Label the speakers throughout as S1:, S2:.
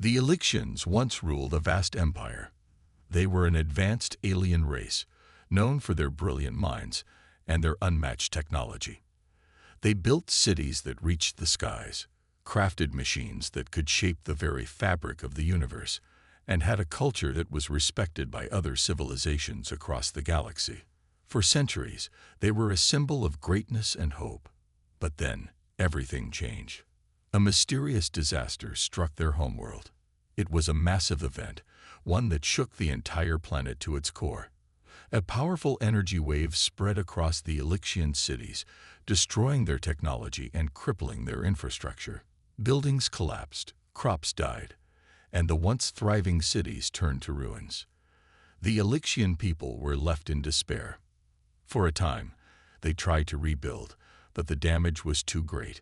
S1: The Elixians once ruled a vast empire. They were an advanced alien race, known for their brilliant minds and their unmatched technology. They built cities that reached the skies, crafted machines that could shape the very fabric of the universe, and had a culture that was respected by other civilizations across the galaxy. For centuries, they were a symbol of greatness and hope. But then, everything changed. A mysterious disaster struck their homeworld. It was a massive event, one that shook the entire planet to its core. A powerful energy wave spread across the Elixian cities, destroying their technology and crippling their infrastructure. Buildings collapsed, crops died, and the once thriving cities turned to ruins. The Elixian people were left in despair. For a time, they tried to rebuild, but the damage was too great.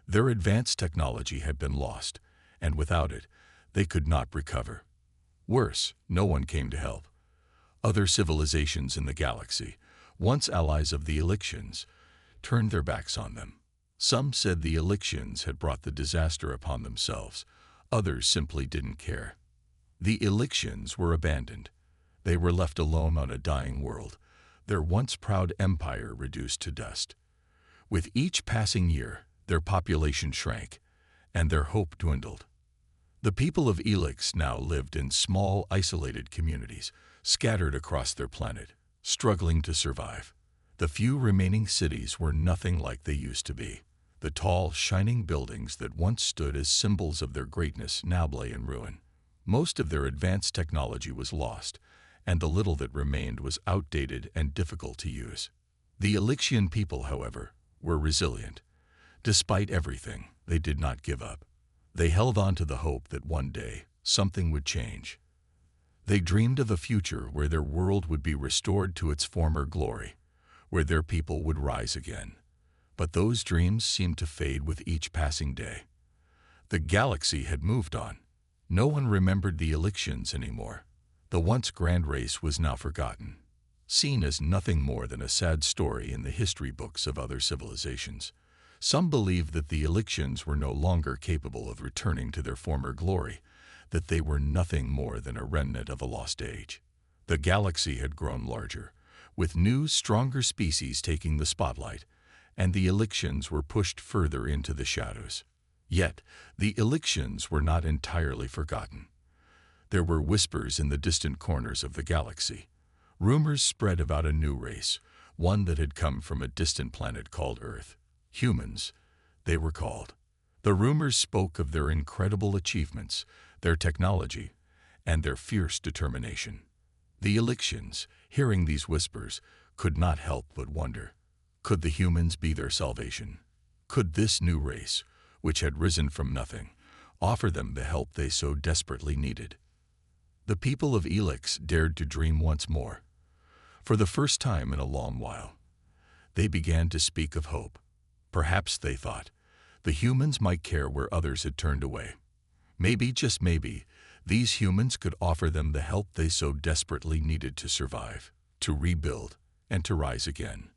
S1: Their advanced technology had been lost, and without it, they could not recover. Worse, no one came to help. Other civilizations in the galaxy, once allies of the Elixians, turned their backs on them. Some said the Elixians had brought the disaster upon themselves. Others simply didn't care. The Elixians were abandoned. They were left alone on a dying world, their once proud empire reduced to dust. With each passing year, their population shrank, and their hope dwindled. The people of Elix now lived in small, isolated communities, scattered across their planet, struggling to survive. The few remaining cities were nothing like they used to be. The tall, shining buildings that once stood as symbols of their greatness now lay in ruin. Most of their advanced technology was lost, and the little that remained was outdated and difficult to use. The Elixian people, however, were resilient. Despite everything, they did not give up. They held on to the hope that one day something would change. They dreamed of a future where their world would be restored to its former glory, where their people would rise again. But those dreams seemed to fade with each passing day. The galaxy had moved on. No one remembered the Elixians anymore. The once grand race was now forgotten, seen as nothing more than a sad story in the history books of other civilizations. Some believed that the Elixians were no longer capable of returning to their former glory, that they were nothing more than a remnant of a lost age. The galaxy had grown larger, with new, stronger species taking the spotlight, and the Elixians were pushed further into the shadows. Yet, the Elixians were not entirely forgotten. There were whispers in the distant corners of the galaxy. Rumors spread about a new race, one that had come from a distant planet called Earth. Humans, they were called. The rumors spoke of their incredible achievements, their technology, and their fierce determination. The Elixians, hearing these whispers, could not help but wonder. Could the humans be their salvation? Could this new race, which had risen from nothing, offer them the help they so desperately needed? The people of Elix dared to dream once more. For the first time in a long while, they began to speak of hope. Perhaps, they thought, the humans might care where others had turned away. Maybe, just maybe, these humans could offer them the help they so desperately needed to survive, to rebuild, and to rise again.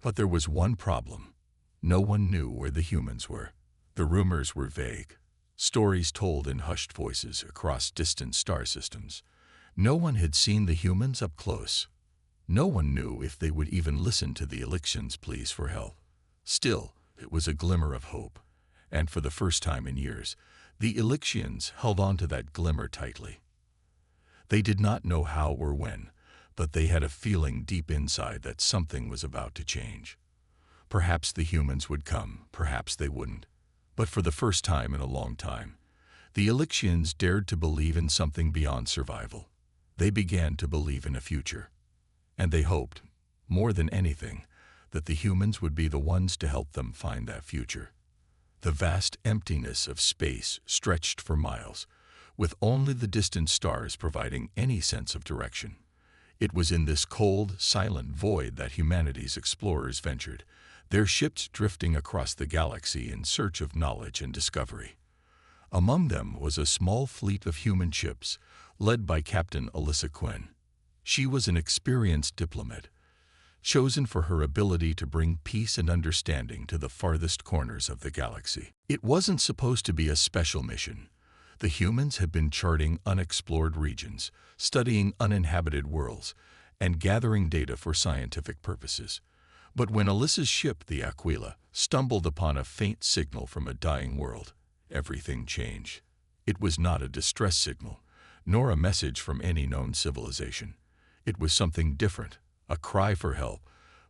S1: But there was one problem. No one knew where the humans were. The rumors were vague, stories told in hushed voices across distant star systems. No one had seen the humans up close. No one knew if they would even listen to the Elixians' pleas for help. Still, it was a glimmer of hope, and for the first time in years, the Elixians held on to that glimmer tightly. They did not know how or when, but they had a feeling deep inside that something was about to change. Perhaps the humans would come, perhaps they wouldn't. But for the first time in a long time, the Elixians dared to believe in something beyond survival. They began to believe in a future. And they hoped, more than anything, that the humans would be the ones to help them find that future. The vast emptiness of space stretched for miles, with only the distant stars providing any sense of direction. It was in this cold, silent void that humanity's explorers ventured, their ships drifting across the galaxy in search of knowledge and discovery. Among them was a small fleet of human ships, led by Captain Alyssa Quinn. She was an experienced diplomat, chosen for her ability to bring peace and understanding to the farthest corners of the galaxy. It wasn't supposed to be a special mission. The humans had been charting unexplored regions, studying uninhabited worlds, and gathering data for scientific purposes. But when Alyssa's ship, the Aquila, stumbled upon a faint signal from a dying world, everything changed. It was not a distress signal, nor a message from any known civilization. It was something different, a cry for help,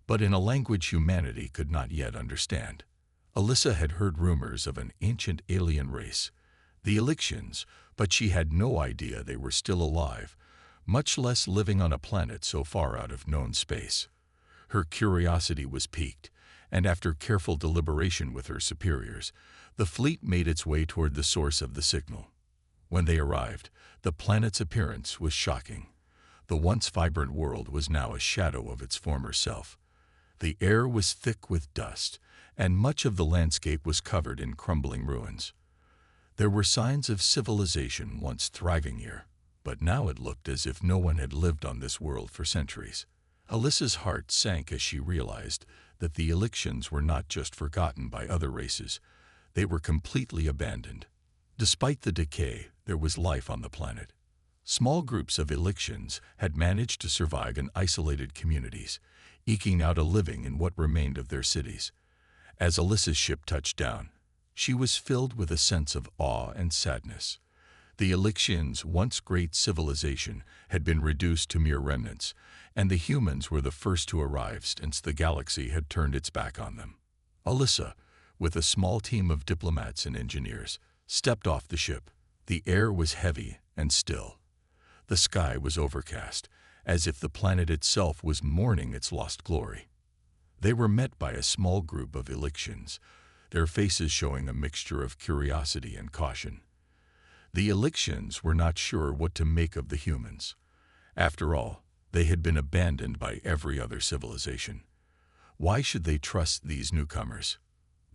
S1: but in a language humanity could not yet understand. Alyssa had heard rumors of an ancient alien race, the Elixians, but she had no idea they were still alive, much less living on a planet so far out of known space. Her curiosity was piqued, and after careful deliberation with her superiors, the fleet made its way toward the source of the signal. When they arrived, the planet's appearance was shocking. The once vibrant world was now a shadow of its former self. The air was thick with dust, and much of the landscape was covered in crumbling ruins. There were signs of civilization once thriving here, but now it looked as if no one had lived on this world for centuries. Alyssa's heart sank as she realized that the Elixians were not just forgotten by other races, they were completely abandoned. Despite the decay, there was life on the planet. Small groups of Elixians had managed to survive in isolated communities, eking out a living in what remained of their cities. As Alyssa's ship touched down, she was filled with a sense of awe and sadness. The Elixians' once great civilization had been reduced to mere remnants, and the humans were the first to arrive since the galaxy had turned its back on them. Alyssa, with a small team of diplomats and engineers, stepped off the ship. The air was heavy and still. The sky was overcast, as if the planet itself was mourning its lost glory. They were met by a small group of Elixians, their faces showing a mixture of curiosity and caution. The Elixians were not sure what to make of the humans. After all, they had been abandoned by every other civilization. Why should they trust these newcomers?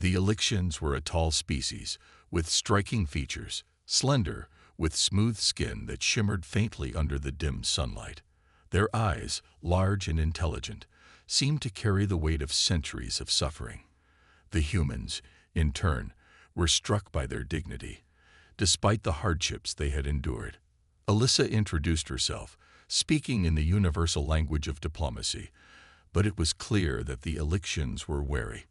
S1: The Elixians were a tall species, with striking features, slender, with smooth skin that shimmered faintly under the dim sunlight. Their eyes, large and intelligent, seemed to carry the weight of centuries of suffering. The humans, in turn, were struck by their dignity, despite the hardships they had endured. Alyssa introduced herself, speaking in the universal language of diplomacy, but it was clear that the Elixians were wary.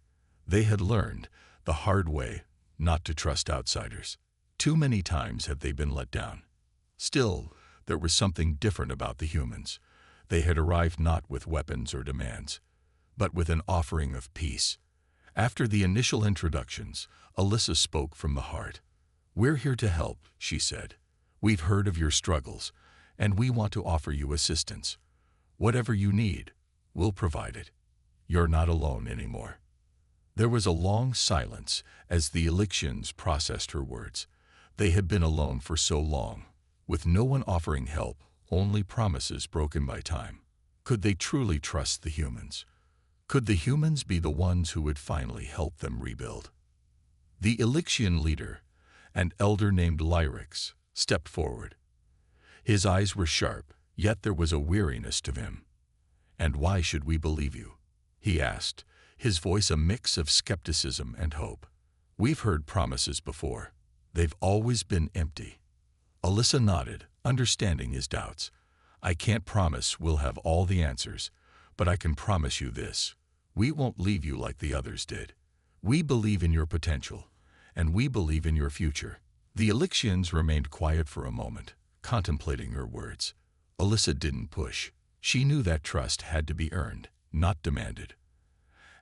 S1: They had learned, the hard way, not to trust outsiders. Too many times had they been let down. Still, there was something different about the humans. They had arrived not with weapons or demands, but with an offering of peace. After the initial introductions, Alyssa spoke from the heart. "We're here to help," she said. "We've heard of your struggles, and we want to offer you assistance. Whatever you need, we'll provide it. You're not alone anymore." There was a long silence as the Elixians processed her words. They had been alone for so long, with no one offering help, only promises broken by time. Could they truly trust the humans? Could the humans be the ones who would finally help them rebuild? The Elixian leader, an elder named Lyrix, stepped forward. His eyes were sharp, yet there was a weariness to him. "And why should we believe you?" he asked, his voice a mix of skepticism and hope. "We've heard promises before. They've always been empty." Alyssa nodded, understanding his doubts. "I can't promise we'll have all the answers, but I can promise you this. We won't leave you like the others did. We believe in your potential, and we believe in your future." The Elixians remained quiet for a moment, contemplating her words. Alyssa didn't push. She knew that trust had to be earned, not demanded.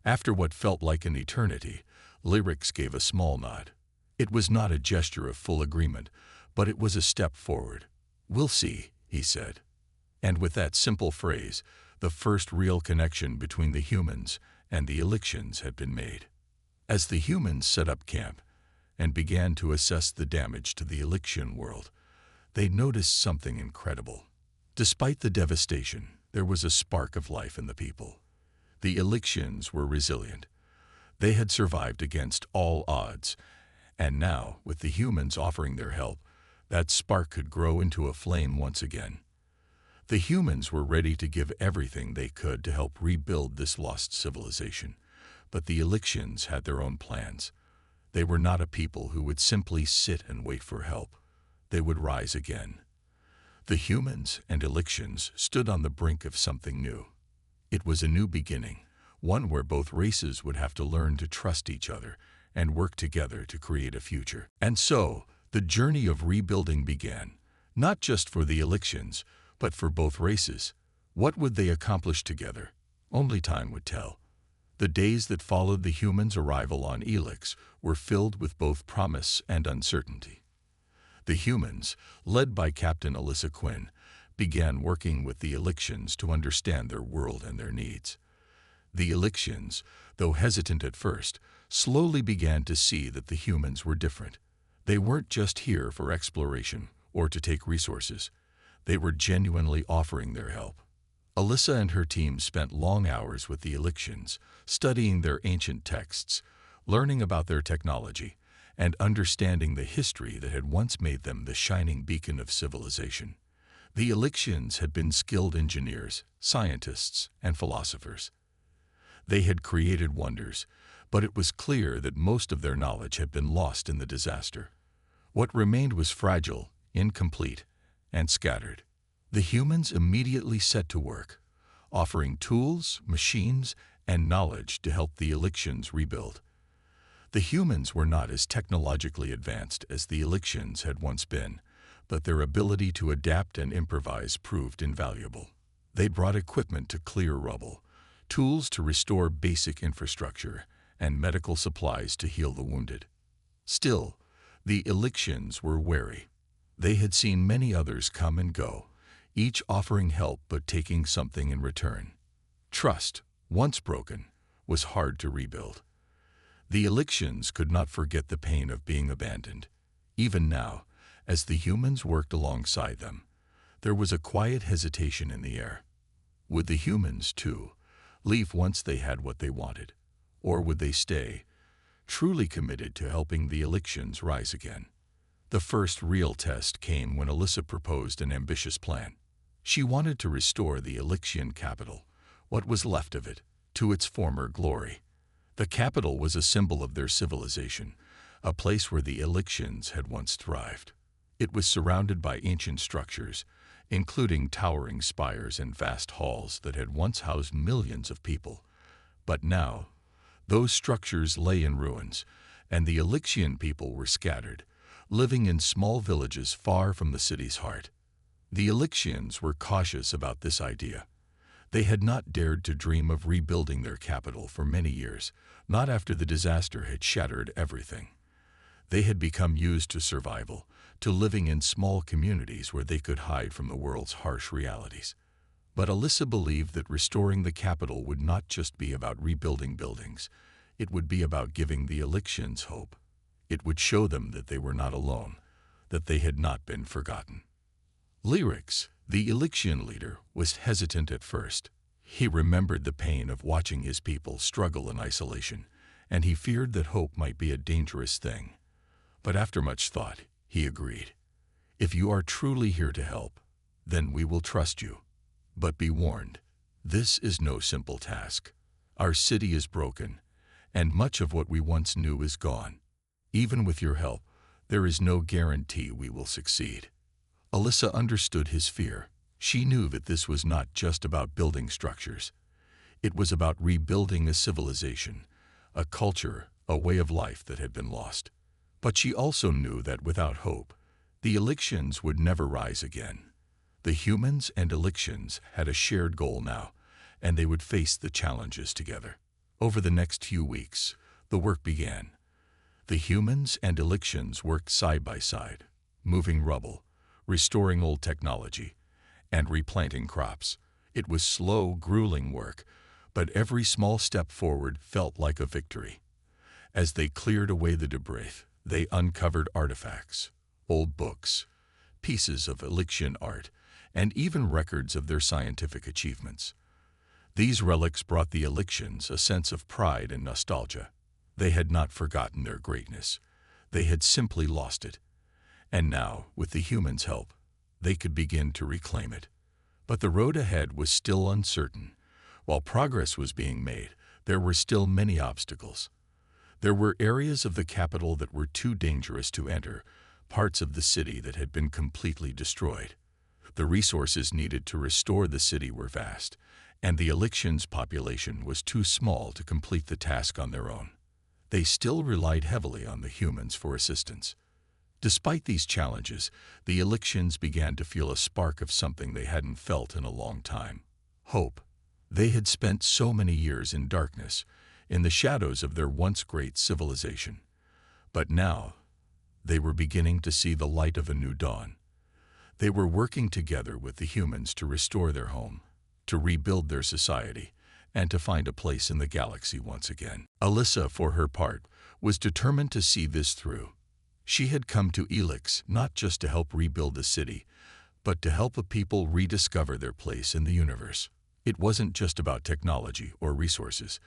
S1: After what felt like an eternity, Lyrix gave a small nod. It was not a gesture of full agreement, but it was a step forward. "We'll see," he said. And with that simple phrase, the first real connection between the humans and the Elixians had been made. As the humans set up camp and began to assess the damage to the Elixian world, they noticed something incredible. Despite the devastation, there was a spark of life in the people. The Elixians were resilient. They had survived against all odds, and now, with the humans offering their help, that spark could grow into a flame once again. The humans were ready to give everything they could to help rebuild this lost civilization, but the Elixians had their own plans. They were not a people who would simply sit and wait for help. they would rise again. The humans and Elixians stood on the brink of something new. It was a new beginning, one where both races would have to learn to trust each other and work together to create a future. And so, the journey of rebuilding began, not just for the Elixians, but for both races. What would they accomplish together? Only time would tell. The days that followed the humans' arrival on Elix were filled with both promise and uncertainty. The humans, led by Captain Alyssa Quinn, began working with the Elixians to understand their world and their needs. The Elixians, though hesitant at first, slowly began to see that the humans were different. They weren't just here for exploration or to take resources. They were genuinely offering their help. Alyssa and her team spent long hours with the Elixians, studying their ancient texts, learning about their technology, and understanding the history that had once made them the shining beacon of civilization. The Elixians had been skilled engineers, scientists, and philosophers. They had created wonders, but it was clear that most of their knowledge had been lost in the disaster. What remained was fragile, incomplete, and scattered. The humans immediately set to work, offering tools, machines, and knowledge to help the Elixians rebuild. The humans were not as technologically advanced as the Elixians had once been, but their ability to adapt and improvise proved invaluable. They brought equipment to clear rubble, tools to restore basic infrastructure, and medical supplies to heal the wounded. Still, the Elixians were wary. They had seen many others come and go, each offering help but taking something in return. Trust, once broken, was hard to rebuild. The Elixians could not forget the pain of being abandoned. Even now, as the humans worked alongside them, there was a quiet hesitation in the air. Would the humans, too, leave once they had what they wanted? Or would they stay, truly committed to helping the Elixians rise again? The first real test came when Alyssa proposed an ambitious plan. She wanted to restore the Elixian capital, what was left of it, to its former glory. The capital was a symbol of their civilization, a place where the Elixians had once thrived. It was surrounded by ancient structures, including towering spires and vast halls that had once housed millions of people. But now, those structures lay in ruins, and the Elixian people were scattered, living in small villages far from the city's heart. The Elixians were cautious about this idea. They had not dared to dream of rebuilding their capital for many years, not after the disaster had shattered everything. They had become used to survival, to living in small communities where they could hide from the world's harsh realities. But Alyssa believed that restoring the capital would not just be about rebuilding buildings. It would be about giving the Elixians hope. It would show them that they were not alone, that they had not been forgotten. Lyrics, the Elixian leader, was hesitant at first. He remembered the pain of watching his people struggle in isolation, and he feared that hope might be a dangerous thing. But after much thought, he agreed. If you are truly here to help, then we will trust you. But be warned, this is no simple task. Our city is broken, and much of what we once knew is gone. Even with your help, there is no guarantee we will succeed. Alyssa understood his fear. She knew that this was not just about building structures. It was about rebuilding a civilization, a culture, a way of life that had been lost. But she also knew that without hope, the Elixians would never rise again. The humans and Elixians had a shared goal now, and they would face the challenges together. Over the next few weeks, the work began. The humans and Elixians worked side by side, moving rubble, restoring old technology, and replanting crops. It was slow, grueling work, but every small step forward felt like a victory. As they cleared away the debris, they uncovered artifacts, old books, pieces of Elixian art, and even records of their scientific achievements. These relics brought the Elixians a sense of pride and nostalgia. They had not forgotten their greatness. They had simply lost it. And now, with the humans' help, they could begin to reclaim it. But the road ahead was still uncertain. While progress was being made, there were still many obstacles. There were areas of the capital that were too dangerous to enter, parts of the city that had been completely destroyed. The resources needed to restore the city were vast, and the Eliction's population was too small to complete the task on their own. They still relied heavily on the humans for assistance. Despite these challenges, the Elictions began to feel a spark of something they hadn't felt in a long time: hope. They had spent so many years in darkness, in the shadows of their once great civilization. But now, they were beginning to see the light of a new dawn. They were working together with the humans to restore their home, to rebuild their society, and to find a place in the galaxy once again. Alyssa, for her part, was determined to see this through. She had come to Elix not just to help rebuild the city, but to help a people rediscover their place in the universe. It wasn't just about technology or resources.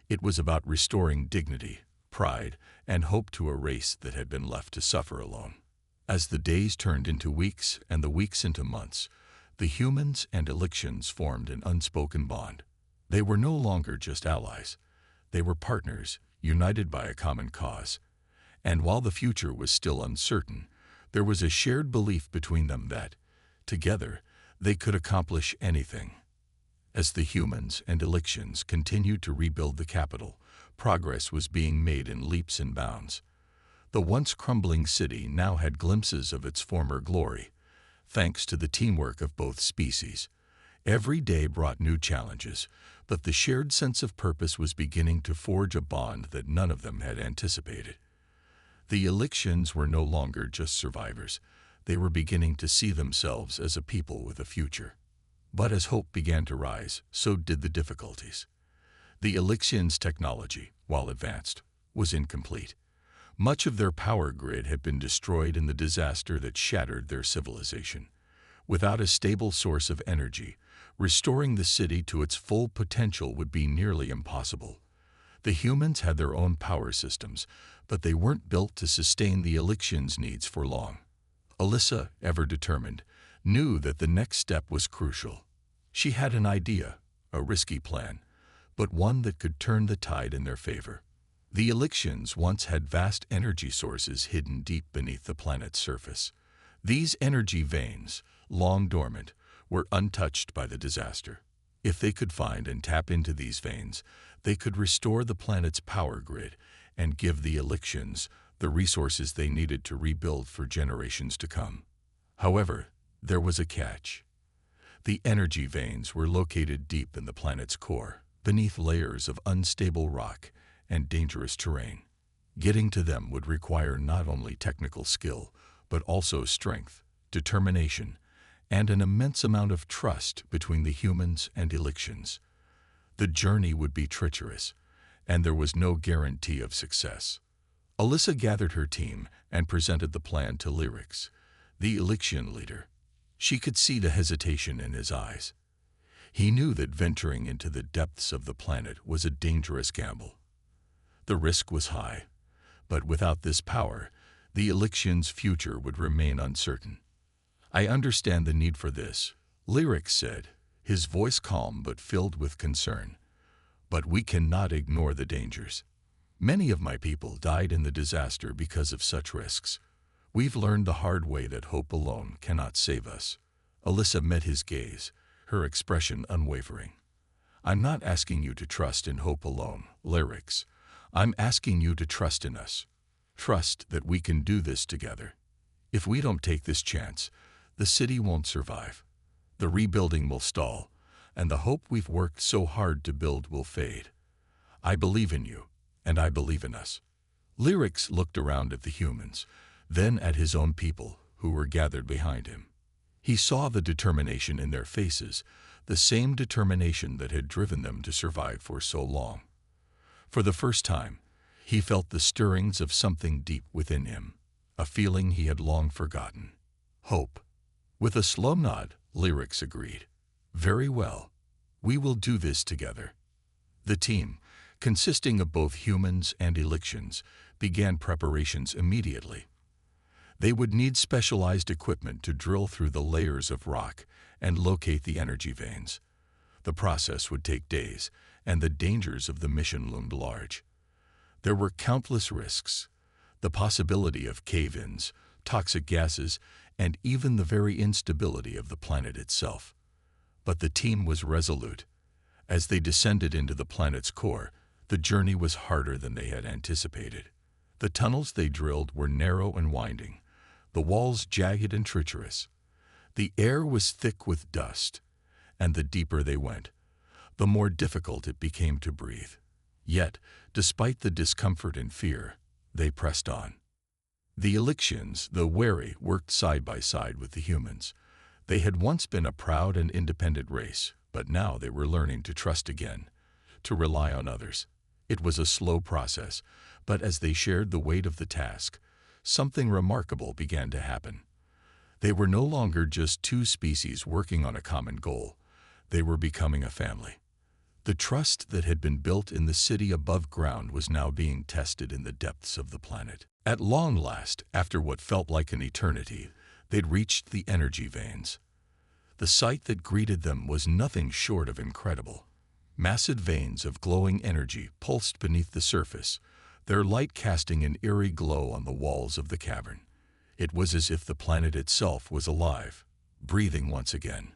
S1: It was about restoring dignity, pride, and hope to a race that had been left to suffer alone. As the days turned into weeks and the weeks into months, the humans and Elictions formed an unspoken bond. They were no longer just allies. They were partners, united by a common cause. And while the future was still uncertain, there was a shared belief between them that, together, they could accomplish anything. As the humans and Elictions continued to rebuild the capital, progress was being made in leaps and bounds. The once crumbling city now had glimpses of its former glory, thanks to the teamwork of both species. Every day brought new challenges, but the shared sense of purpose was beginning to forge a bond that none of them had anticipated. The Elictions were no longer just survivors. They were beginning to see themselves as a people with a future. But as hope began to rise, so did the difficulties. The Elictions' technology, while advanced, was incomplete. Much of their power grid had been destroyed in the disaster that shattered their civilization. Without a stable source of energy, restoring the city to its full potential would be nearly impossible. The humans had their own power systems, but they weren't built to sustain the Elictions' needs for long. Alyssa, ever determined, knew that the next step was crucial. She had an idea, a risky plan, but one that could turn the tide in their favor. The Elictions once had vast energy sources hidden deep beneath the planet's surface. These energy veins, long dormant, were untouched by the disaster. If they could find and tap into these veins, they could restore the planet's power grid and give the Elictions the resources they needed to rebuild for generations to come. However, there was a catch. The energy veins were located deep in the planet's core, beneath layers of unstable rock and dangerous terrain. Getting to them would require not only technical skill, but also strength, determination, and an immense amount of trust between the humans and Elictions. The journey would be treacherous, and there was no guarantee of success. Alyssa gathered her team and presented the plan to Lyrics, the Eliction leader. She could see the hesitation in his eyes. He knew that venturing into the depths of the planet was a dangerous gamble. The risk was high, but without this power, the Eliction's future would remain uncertain. "I understand the need for this," Lyrics said, his voice calm but filled with concern. "But we cannot ignore the dangers. Many of my people died in the disaster because of such risks. We've learned the hard way that hope alone cannot save us." Alyssa met his gaze, her expression unwavering. "I'm not asking you to trust in hope alone, Lyrics. I'm asking you to trust in us. Trust that we can do this together. If we don't take this chance, the city won't survive. The rebuilding will stall, and the hope we've worked so hard to build will fade. I believe in you, and I believe in us." Lyrics looked around at the humans, then at his own people, who were gathered behind him. He saw the determination in their faces, the same determination that had driven them to survive for so long. For the first time, he felt the stirrings of something deep within him, a feeling he had long forgotten: hope. With a slow nod, Lyrics agreed. "Very well. We will do this together." The team, consisting of both humans and Elictions, began preparations immediately. They would need specialized equipment to drill through the layers of rock and locate the energy veins. The process would take days, and the dangers of the mission loomed large. There were countless risks: the possibility of cave-ins, toxic gases, and even the very instability of the planet itself. But the team was resolute. As they descended into the planet's core, the journey was harder than they had anticipated. The tunnels they drilled were narrow and winding, the walls jagged and treacherous. The air was thick with dust, and the deeper they went, the more difficult it became to breathe. Yet, despite the discomfort and fear, they pressed on. The Elixians, though wary, worked side by side with the humans. They had once been a proud and independent race, but now they were learning to trust again, to rely on others. It was a slow process, but as they shared the weight of the task, something remarkable began to happen. They were no longer just two species working on a common goal. They were becoming a family. The trust that had been built in the city above ground was now being tested in the depths of the planet. At long last, after what felt like an eternity, they'd reached the energy veins. The sight that greeted them was nothing short of incredible. Massive veins of glowing energy pulsed beneath the surface, their light casting an eerie glow on the walls of the cavern. It was as if the planet itself was alive, breathing once again.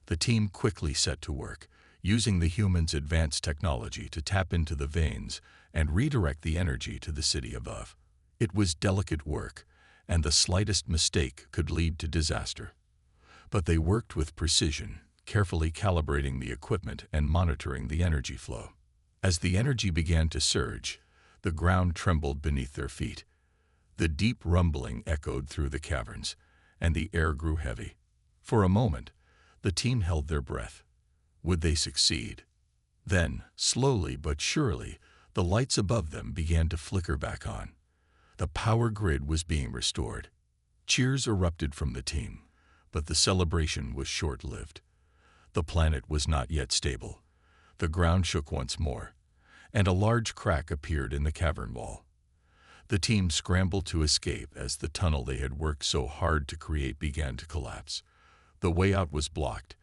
S1: The team quickly set to work, using the humans' advanced technology to tap into the veins and redirect the energy to the city above. It was delicate work, and the slightest mistake could lead to disaster. But they worked with precision, carefully calibrating the equipment and monitoring the energy flow. As the energy began to surge, the ground trembled beneath their feet. The deep rumbling echoed through the caverns, and the air grew heavy. For a moment, the team held their breath. Would they succeed? Then, slowly but surely, the lights above them began to flicker back on. The power grid was being restored. Cheers erupted from the team, but the celebration was short-lived. The planet was not yet stable. The ground shook once more, and a large crack appeared in the cavern wall. The team scrambled to escape as the tunnel they had worked so hard to create began to collapse. The way out was blocked,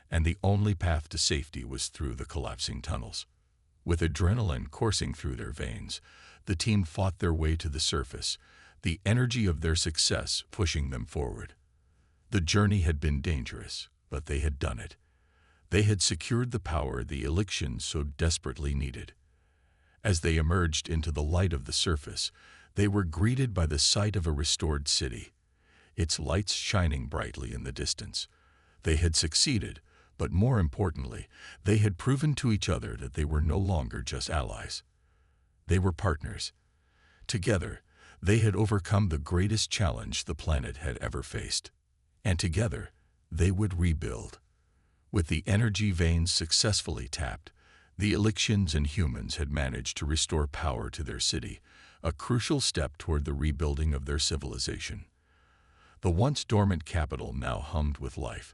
S1: and the only path to safety was through the collapsing tunnels. With adrenaline coursing through their veins, the team fought their way to the surface, the energy of their success pushing them forward. The journey had been dangerous, but they had done it. They had secured the power the Elixians so desperately needed. As they emerged into the light of the surface, they were greeted by the sight of a restored city, its lights shining brightly in the distance. They had succeeded, but more importantly, they had proven to each other that they were no longer just allies. They were partners. Together, they had overcome the greatest challenge the planet had ever faced. And together, they would rebuild. With the energy veins successfully tapped, the Elixians and humans had managed to restore power to their city, a crucial step toward the rebuilding of their civilization. The once dormant capital now hummed with life,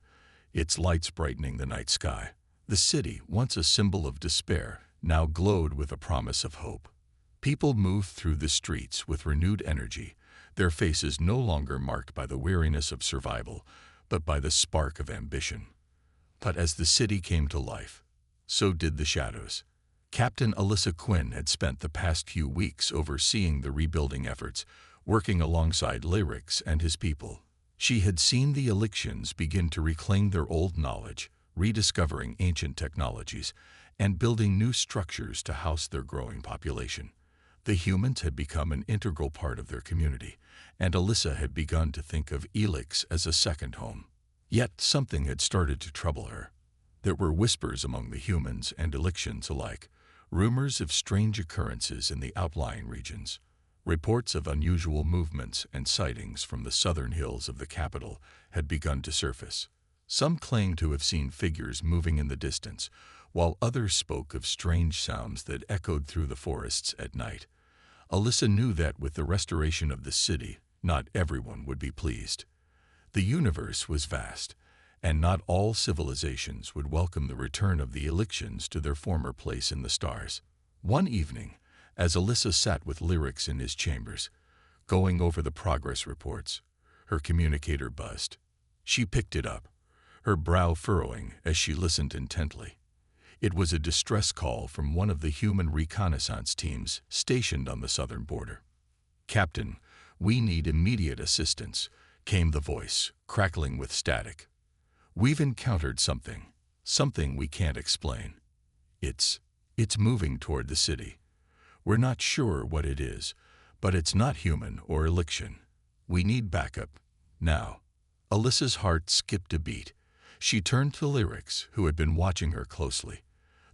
S1: its lights brightening the night sky. The city, once a symbol of despair, now glowed with a promise of hope. People moved through the streets with renewed energy, their faces no longer marked by the weariness of survival, but by the spark of ambition. But as the city came to life, so did the shadows. Captain Alyssa Quinn had spent the past few weeks overseeing the rebuilding efforts, working alongside Lyrics and his people. She had seen the Elixians begin to reclaim their old knowledge, rediscovering ancient technologies, and building new structures to house their growing population. The humans had become an integral part of their community, and Alyssa had begun to think of Elix as a second home. Yet something had started to trouble her. There were whispers among the humans and Elixians alike, rumors of strange occurrences in the outlying regions. Reports of unusual movements and sightings from the southern hills of the capital had begun to surface. Some claimed to have seen figures moving in the distance, while others spoke of strange sounds that echoed through the forests at night. Alyssa knew that with the restoration of the city, not everyone would be pleased. The universe was vast, and not all civilizations would welcome the return of the Elixians to their former place in the stars. One evening, as Alyssa sat with Lyrics in his chambers, going over the progress reports, her communicator buzzed. She picked it up, her brow furrowing as she listened intently. It was a distress call from one of the human reconnaissance teams stationed on the southern border. "Captain, "We need immediate assistance," came the voice, crackling with static. "We've encountered something we can't explain. It's, it's moving toward the city. We're not sure what it is, but it's not human or Elixian. We need backup, now." Alyssa's heart skipped a beat. She turned to Lyrics, who had been watching her closely.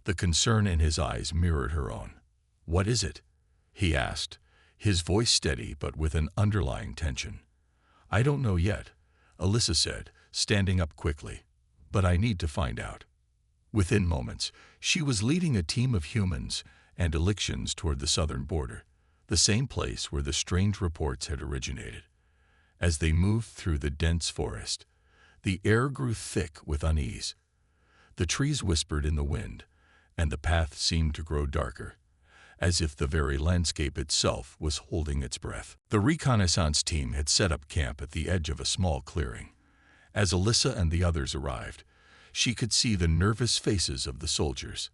S1: The concern in his eyes mirrored her own. "What is it?" he asked, his voice steady but with an underlying tension. "I don't know yet," Alyssa said, standing up quickly. "But I need to find out." Within moments, she was leading a team of humans and Elixians toward the southern border, the same place where the strange reports had originated. As they moved through the dense forest, the air grew thick with unease. The trees whispered in the wind, and the path seemed to grow darker, as if the very landscape itself was holding its breath. The reconnaissance team had set up camp at the edge of a small clearing. As Alyssa and the others arrived, she could see the nervous faces of the soldiers.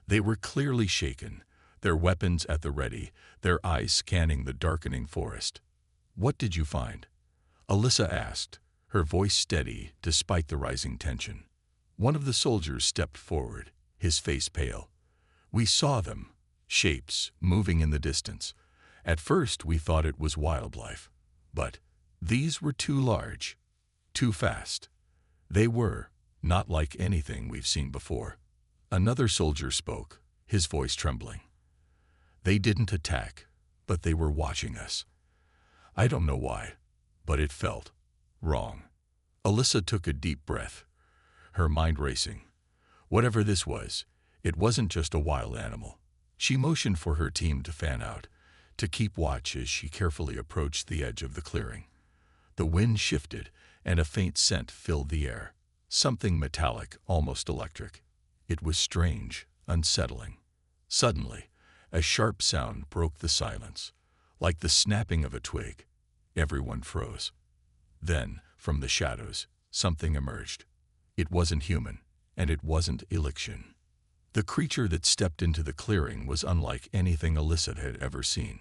S1: They were clearly shaken, their weapons at the ready, their eyes scanning the darkening forest. "What did you find?" Alyssa asked, her voice steady despite the rising tension. One of the soldiers stepped forward, his face pale. "We saw them, shapes moving in the distance. At first we thought it was wildlife, but these were too large, too fast. They were not like anything we've seen before." Another soldier spoke, his voice trembling. "They didn't attack, but they were watching us. I don't know why, but it felt wrong." Alyssa took a deep breath, her mind racing. Whatever this was, it wasn't just a wild animal. She motioned for her team to fan out, to keep watch as she carefully approached the edge of the clearing. The wind shifted, and a faint scent filled the air, something metallic, almost electric. It was strange, unsettling. Suddenly, a sharp sound broke the silence, like the snapping of a twig. Everyone froze. Then, from the shadows, something emerged. It wasn't human, and it wasn't Elixian. The creature that stepped into the clearing was unlike anything Alyssa had ever seen.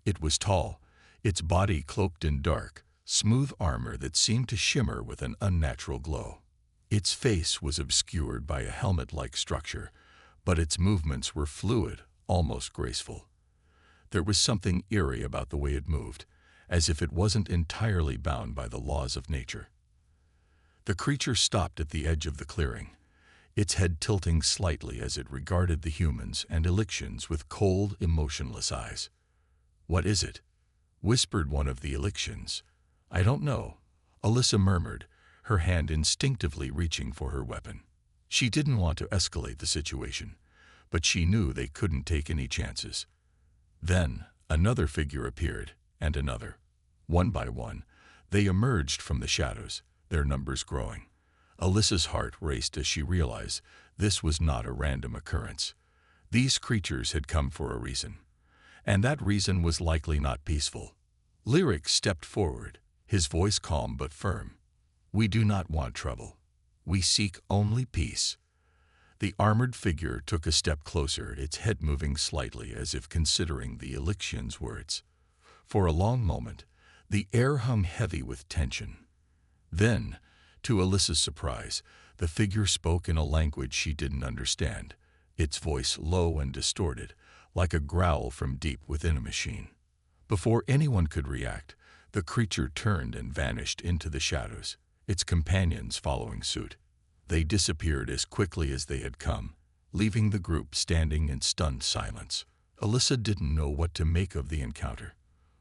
S1: It was tall, its body cloaked in dark, smooth armor that seemed to shimmer with an unnatural glow. Its face was obscured by a helmet-like structure, but its movements were fluid, almost graceful. There was something eerie about the way it moved, as if it wasn't entirely bound by the laws of nature. The creature stopped at the edge of the clearing, its head tilting slightly as it regarded the humans and Elixians with cold, emotionless eyes. "What is it?" whispered one of the Elixians. "I don't know," Alyssa murmured, her hand instinctively reaching for her weapon. She didn't want to escalate the situation, but she knew they couldn't take any chances. Then another figure appeared, and another. One by one, they emerged from the shadows, their numbers growing. Alyssa's heart raced as she realized this was not a random occurrence. These creatures had come for a reason, and that reason was likely not peaceful. Lyric stepped forward, his voice calm but firm. "We do not want trouble. We seek only peace." The armored figure took a step closer, its head moving slightly as if considering the Elixian's words. For a long moment, the air hung heavy with tension. Then, to Alyssa's surprise, the figure spoke in a language she didn't understand, its voice low and distorted, like a growl from deep within a machine. Before anyone could react, the creature turned and vanished into the shadows, its companions following suit. They disappeared as quickly as they had come, leaving the group standing in stunned silence. Alyssa didn't know what to make of the encounter.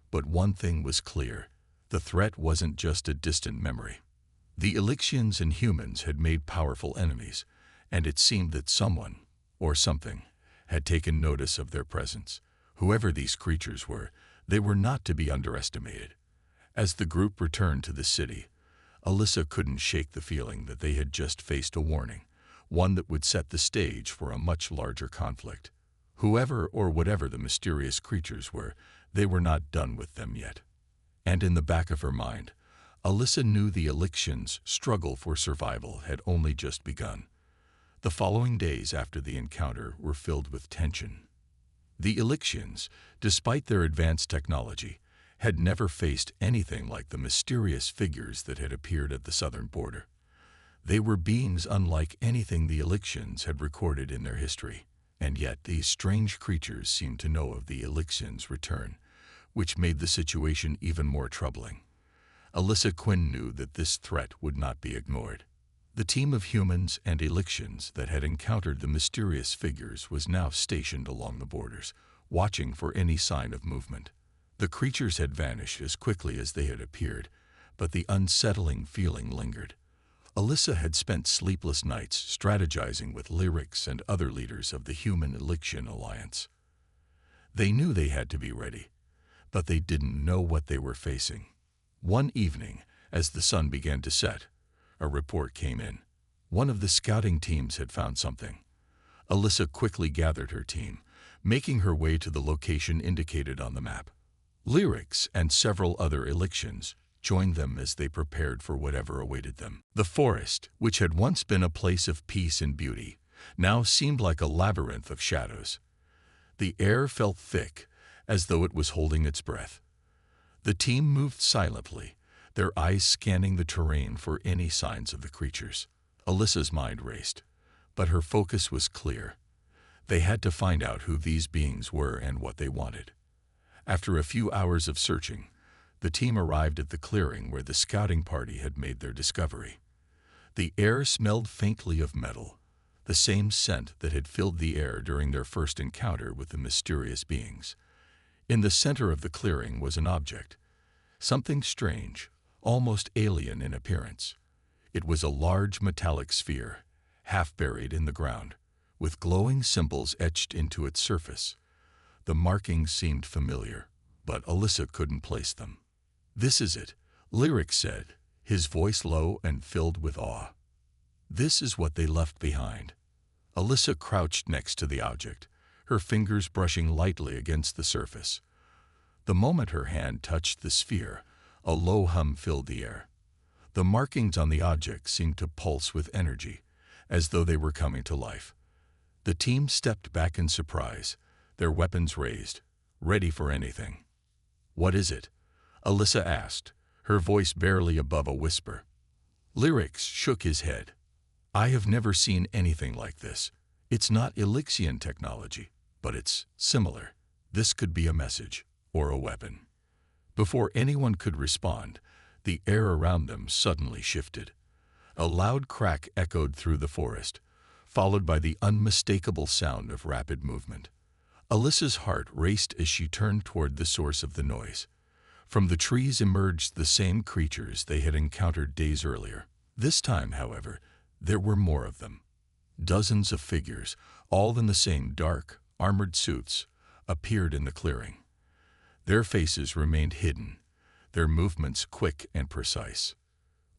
S1: But one thing was clear: the threat wasn't just a distant memory. The Elixians and humans had made powerful enemies, and it seemed that someone, or something, had taken notice of their presence. Whoever these creatures were, they were not to be underestimated. As the group returned to the city, Alyssa couldn't shake the feeling that they had just faced a warning, one that would set the stage for a much larger conflict. Whoever or whatever the mysterious creatures were, they were not done with them yet. And in the back of her mind, Alyssa knew the Elixians' struggle for survival had only just begun. The following days after the encounter were filled with tension. The Elixians, despite their advanced technology, had never faced anything like the mysterious figures that had appeared at the southern border. They were beings unlike anything the Elixians had recorded in their history, and yet these strange creatures seemed to know of the Elixians' return, which made the situation even more troubling. Alyssa Quinn knew that this threat would not be ignored. The team of humans and Elixians that had encountered the mysterious figures was now stationed along the borders, watching for any sign of movement. The creatures had vanished as quickly as they had appeared, but the unsettling feeling lingered. Alyssa had spent sleepless nights strategizing with Lyrics and other leaders of the Human Elixian Alliance. They knew they had to be ready, but they didn't know what they were facing. One evening, as the sun began to set, a report came in. One of the scouting teams had found something. Alyssa quickly gathered her team, making her way to the location indicated on the map. Lyrics and several other Elixians joined them as they prepared for whatever awaited them. The forest, which had once been a place of peace and beauty, now seemed like a labyrinth of shadows. The air felt thick, as though it was holding its breath. The team moved silently, their eyes scanning the terrain for any signs of the creatures. Alyssa's mind raced, but her focus was clear. They had to find out who these beings were and what they wanted. After a few hours of searching, the team arrived at the clearing where the scouting party had made their discovery. The air smelled faintly of metal, the same scent that had filled the air during their first encounter with the mysterious beings. In the center of the clearing was an object, something strange, almost alien in appearance. It was a large metallic sphere, half buried in the ground, with glowing symbols etched into its surface. The markings seemed familiar, but Alyssa couldn't place them. "This is it," Lyric said, his voice low and filled with awe. "This is what they left behind." Alyssa crouched next to the object, her fingers brushing lightly against the surface. The moment her hand touched the sphere, a low hum filled the air. The markings on the object seemed to pulse with energy, as though they were coming to life. The team stepped back in surprise, their weapons raised, ready for anything. "What is it?" Alyssa asked, her voice barely above a whisper. Lyrics shook his head. "I have never seen anything like this. It's not Elixian technology, but it's similar. This could be a message, or a weapon." Before anyone could respond, the air around them suddenly shifted. A loud crack echoed through the forest, followed by the unmistakable sound of rapid movement. Alyssa's heart raced as she turned toward the source of the noise. From the trees emerged the same creatures they had encountered days earlier. This time, however, there were more of them. Dozens of figures, all in the same dark, armored suits, appeared in the clearing. Their faces remained hidden, their movements quick and precise.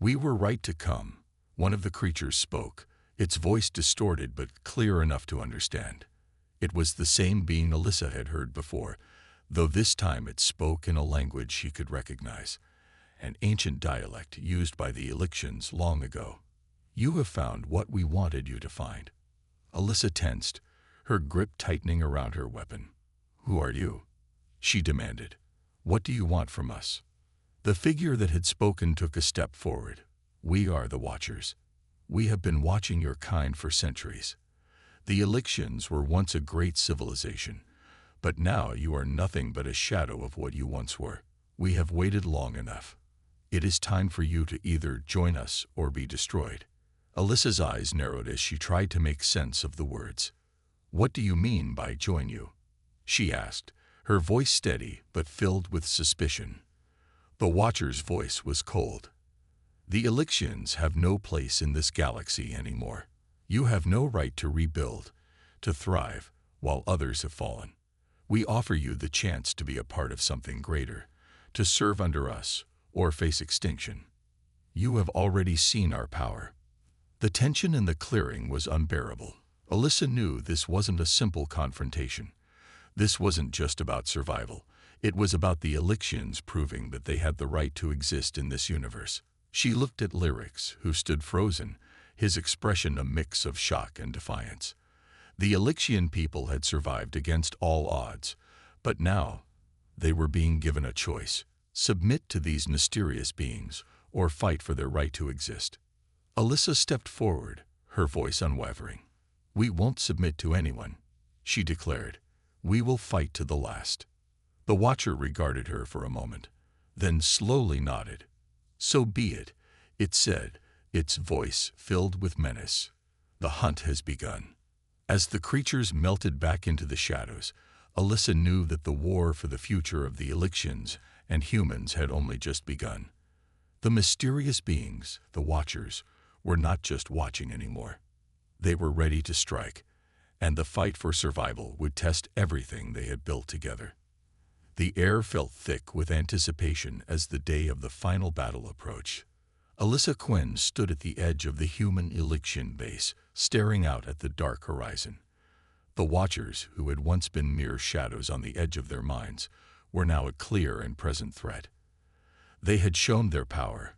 S1: "We were right to come," one of the creatures spoke, its voice distorted but clear enough to understand. It was the same being Alyssa had heard before, though this time it spoke in a language she could recognize, an ancient dialect used by the Elixians long ago. "You have found what we wanted you to find." Alyssa tensed, her grip tightening around her weapon. "Who are you?" she demanded. "What do you want from us?" The figure that had spoken took a step forward. "We are the Watchers. We have been watching your kind for centuries. The Elixians were once a great civilization, but now you are nothing but a shadow of what you once were. We have waited long enough. It is time for you to either join us or be destroyed." Alyssa's eyes narrowed as she tried to make sense of the words. "What do you mean by join you?" she asked, her voice steady but filled with suspicion. The Watcher's voice was cold. "The Elixians have no place in this galaxy anymore. You have no right to rebuild, to thrive, while others have fallen. We offer you the chance to be a part of something greater, to serve under us, or face extinction. You have already seen our power." The tension in the clearing was unbearable. Alyssa knew this wasn't a simple confrontation. This wasn't just about survival. It was about the Elixians proving that they had the right to exist in this universe. She looked at Lyrics, who stood frozen, his expression a mix of shock and defiance. The Elixian people had survived against all odds, but now They were being given a choice: submit to these mysterious beings or fight for their right to exist. Alyssa stepped forward, her voice unwavering. "We won't submit to anyone," she declared. "We will fight to the last." The Watcher regarded her for a moment, then slowly nodded. "So be it," it said, its voice filled with menace. "The hunt has begun." As the creatures melted back into the shadows, Alyssa knew that the war for the future of the Elixians and humans had only just begun. The mysterious beings, the Watchers, were not just watching anymore. They were ready to strike, and the fight for survival would test everything they had built together. The air felt thick with anticipation as the day of the final battle approached. Alyssa Quinn stood at the edge of the human Elixian base, staring out at the dark horizon. The Watchers, who had once been mere shadows on the edge of their minds, were now a clear and present threat. They had shown their power,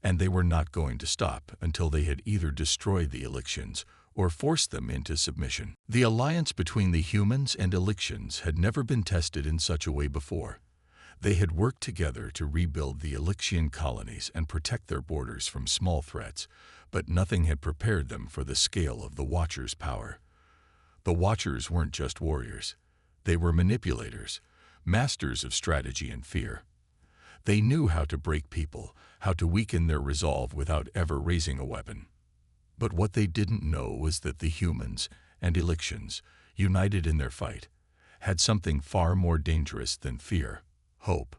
S1: and they were not going to stop until they had either destroyed the Elixians or forced them into submission. The alliance between the humans and Elixians had never been tested in such a way before. They had worked together to rebuild the Elixian colonies and protect their borders from small threats, but nothing had prepared them for the scale of the Watchers' power. The Watchers weren't just warriors. They were manipulators, masters of strategy and fear. They knew how to break people, how to weaken their resolve without ever raising a weapon. But what they didn't know was that the humans and Elixians, united in their fight, had something far more dangerous than fear: hope.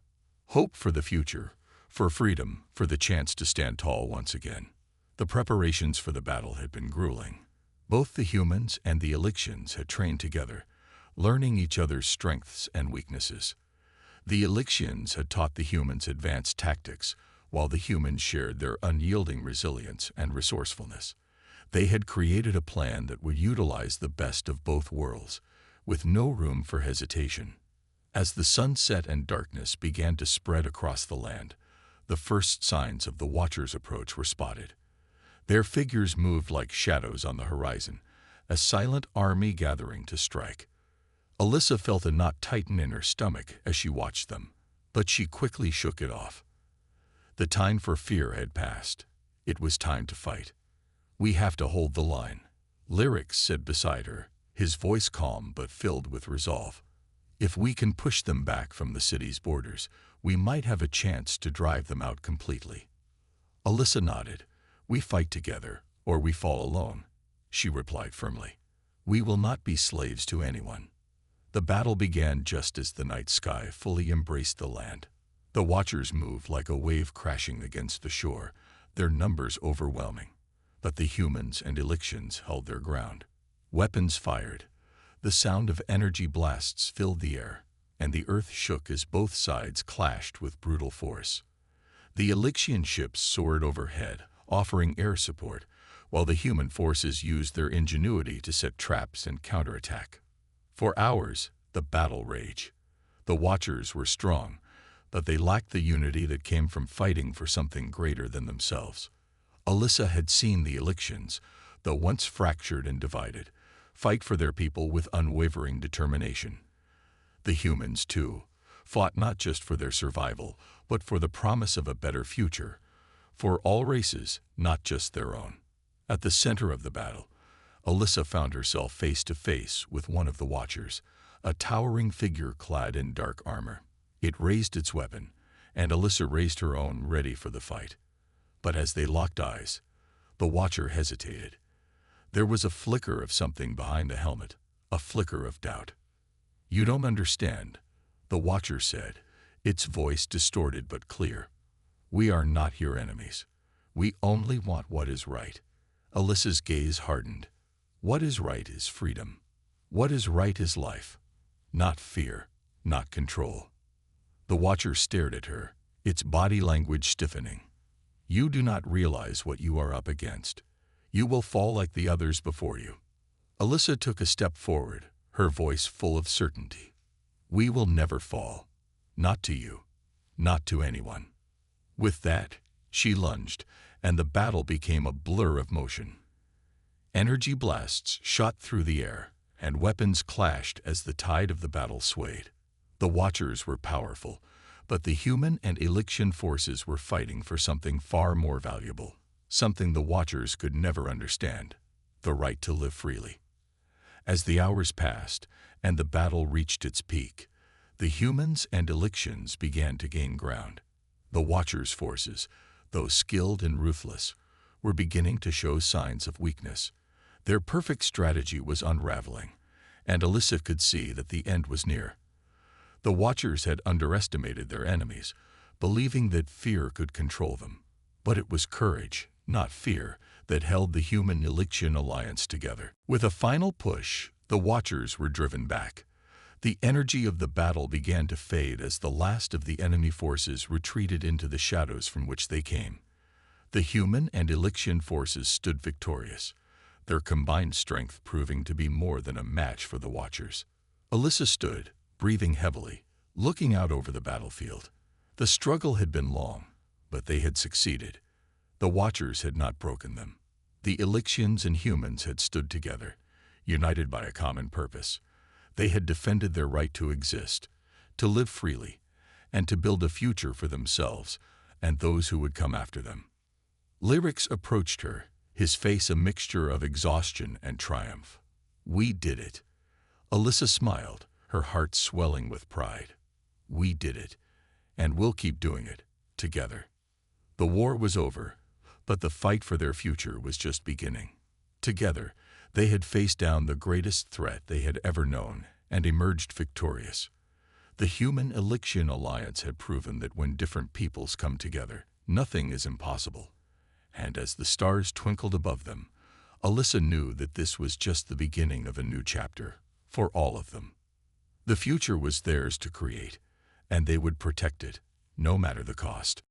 S1: Hope for the future, for freedom, for the chance to stand tall once again. The preparations for the battle had been grueling. Both the humans and the Elixians had trained together, learning each other's strengths and weaknesses. The Elixians had taught the humans advanced tactics, while the humans shared their unyielding resilience and resourcefulness. They had created a plan that would utilize the best of both worlds, with no room for hesitation. As the sun set and darkness began to spread across the land, the first signs of the Watchers' approach were spotted. Their figures moved like shadows on the horizon, a silent army gathering to strike. Alyssa felt a knot tighten in her stomach as she watched them, but she quickly shook it off. The time for fear had passed. It was time to fight. "We have to hold the line," Lyric said beside her, his voice calm but filled with resolve. "If we can push them back from the city's borders, we might have a chance to drive them out completely." Alyssa nodded. "We fight together, or we fall alone," she replied firmly. "We will not be slaves to anyone." The battle began just as the night sky fully embraced the land. The Watchers moved like a wave crashing against the shore, their numbers overwhelming. But the humans and Elixians held their ground. Weapons fired. The sound of energy blasts filled the air, and the earth shook as both sides clashed with brutal force. The Elixian ships soared overhead, offering air support, while the human forces used their ingenuity to set traps and counterattack. For hours, the battle raged. The Watchers were strong, but they lacked the unity that came from fighting for something greater than themselves. Alyssa had seen the Elixians, though once fractured and divided, fight for their people with unwavering determination. The humans, too, fought not just for their survival, but for the promise of a better future, for all races, not just their own. At the center of the battle, Alyssa found herself face to face with one of the Watchers, a towering figure clad in dark armor. It raised its weapon, and Alyssa raised her own, ready for the fight. But as they locked eyes, the Watcher hesitated. There was a flicker of something behind the helmet, a flicker of doubt. "You don't understand," the Watcher said, its voice distorted but clear. "We are not your enemies. We only want what is right." Alyssa's gaze hardened. What is right is freedom. What is right is life. Not fear, not control. The Watcher stared at her, its body language stiffening. "You do not realize what you are up against. You will fall like the others before you." Alyssa took a step forward, her voice full of certainty. "We will never fall. Not to you. Not to anyone." With that, she lunged, and the battle became a blur of motion. Energy blasts shot through the air, and weapons clashed as the tide of the battle swayed. The Watchers were powerful, but the human and Elysian forces were fighting for something far more valuable, something the Watchers could never understand: the right to live freely. As the hours passed and the battle reached its peak, the humans and Elysians began to gain ground. The Watchers' forces, though skilled and ruthless, were beginning to show signs of weakness. Their perfect strategy was unraveling, and Alyssa could see that the end was near. The Watchers had underestimated their enemies, believing that fear could control them. But it was courage, not fear, that held the human-Elysian alliance together. With a final push, the Watchers were driven back. The energy of the battle began to fade as the last of the enemy forces retreated into the shadows from which they came. The human and Elysian forces stood victorious, their combined strength proving to be more than a match for the Watchers. Alyssa stood, breathing heavily, looking out over the battlefield. The struggle had been long, but they had succeeded. The Watchers had not broken them. The Elysians and humans had stood together, united by a common purpose. They had defended their right to exist, to live freely, and to build a future for themselves and those who would come after them. Lyrics approached her, his face a mixture of exhaustion and triumph. "We did it." Alyssa smiled, her heart swelling with pride. "We did it, and we'll keep doing it, together." The war was over, but the fight for their future was just beginning. Together, they had faced down the greatest threat they had ever known and emerged victorious. The human-Elysian alliance had proven that when different peoples come together, nothing is impossible. And as the stars twinkled above them, Alyssa knew that this was just the beginning of a new chapter, for all of them. The future was theirs to create, and they would protect it, no matter the cost.